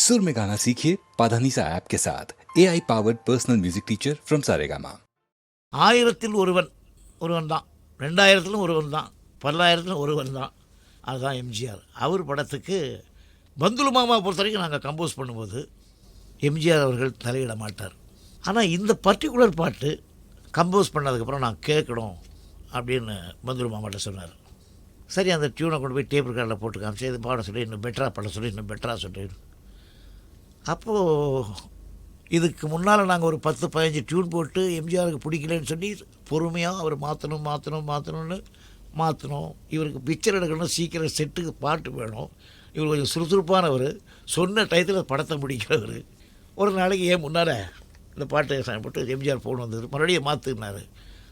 सुर में गाना सीखिए पाधानीसा ऐप के साथ AI powered personal music teacher from Saregama. ஆயிரத்தில் ஒருவன் தான், 2000 ஒருவன் தான், 10,000 ஒருவன் தான். அதுதான் எம்ஜிஆர். அவர் படத்துக்கு பந்துலு மாமா பொறுத்த வரைக்கும் நாங்கள் கம்போஸ் பண்ணும்போது எம்ஜிஆர் அவர்கள் தலையிட மாட்டார். ஆனால் இந்த பர்டிகுலர் பாட்டு கம்போஸ் பண்ணதுக்கப்புறம் நான் கேட்கணும் அப்படின்னு பந்துலு மாமாட்ட சொன்னார். சரி, அந்த டியூனை கொண்டு போய் டேப் ரெக்கார்டில் போட்டு காமிச்சு இது பாட சொல்லி இன்னும் பெட்டராக பாட சொல்லி இன்னும் பெட்டராக சொல்லி. அப்போது இதுக்கு முன்னால் நாங்கள் ஒரு 10-15 டியூன் போட்டு எம்ஜிஆருக்கு பிடிக்கலன்னு சொல்லி பொறுமையாக அவர் மாற்றணும்னு மாற்றணும். இவருக்கு பிக்சர் எடுக்கணும், சீக்கிரம் செட்டுக்கு பாட்டு வேணும், இவர் கொஞ்சம் சுறுசுறுப்பானவர், சொன்ன டயத்தில் படத்தை முடிக்கிறவர். ஒரு நாளைக்கு ஏன் முன்னால் இந்த பாட்டு போட்டு எம்ஜிஆர் ஃபோன் வந்தது, மறுபடியும் மாற்றுனார்.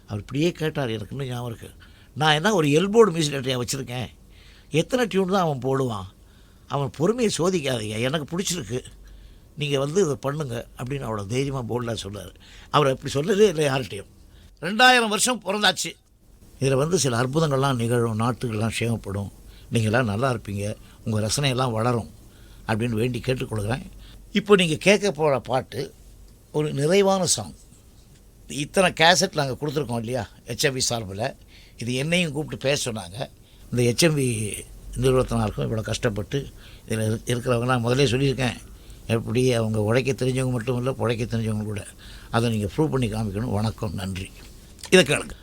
அவர் இப்படியே கேட்டார், எனக்கு இன்னும் ஞாபகம் இருக்குது. நான் என்ன ஒரு எல்போர்டு மியூசிக் டேரக்டரையாக வச்சுருக்கேன், எத்தனை டியூன் தான் அவன் போடுவான், அவன் பொறுமையை சோதிக்காதீங்க, எனக்கு பிடிச்சிருக்கு, நீங்கள் இதை பண்ணுங்க அப்படின்னு அவ்வளோ தைரியமாக போல்டாக சொன்னார். அவர் அப்படி சொல்லவே இல்லை யார்கிட்டையும். 2000 வருஷம் பிறந்தாச்சு. இதில் சில அற்புதங்கள்லாம் நிகழும், நாட்டுகள்லாம் சேமப்படும், நீங்களாம் நல்லா இருப்பீங்க, உங்கள் ரசனையெல்லாம் வளரும் அப்படின்னு வேண்டி கேட்டுக்கொள்கிறேன். இப்போ நீங்கள் கேட்க போகிற பாட்டு ஒரு நிறைவான சாங். இத்தனை கேசட் நாங்கள் கொடுத்துருக்கோம் இல்லையா HMV சார்பில். இது என்னையும் கூப்பிட்டு பேச சொன்னாங்க. இந்த HMV நிறுவனத்தினருக்கும் இவ்வளோ கஷ்டப்பட்டு இதில் இருக்கிறவங்க நான் முதலே சொல்லியிருக்கேன், எப்படி அவங்க உழைக்க தெரிஞ்சவங்க மட்டும் இல்லை, பிழைக்க தெரிஞ்சவங்க கூட. அதை நீங்கள் ப்ரூவ் பண்ணி காமிக்கணும். வணக்கம், நன்றி. இதை கேளுங்க.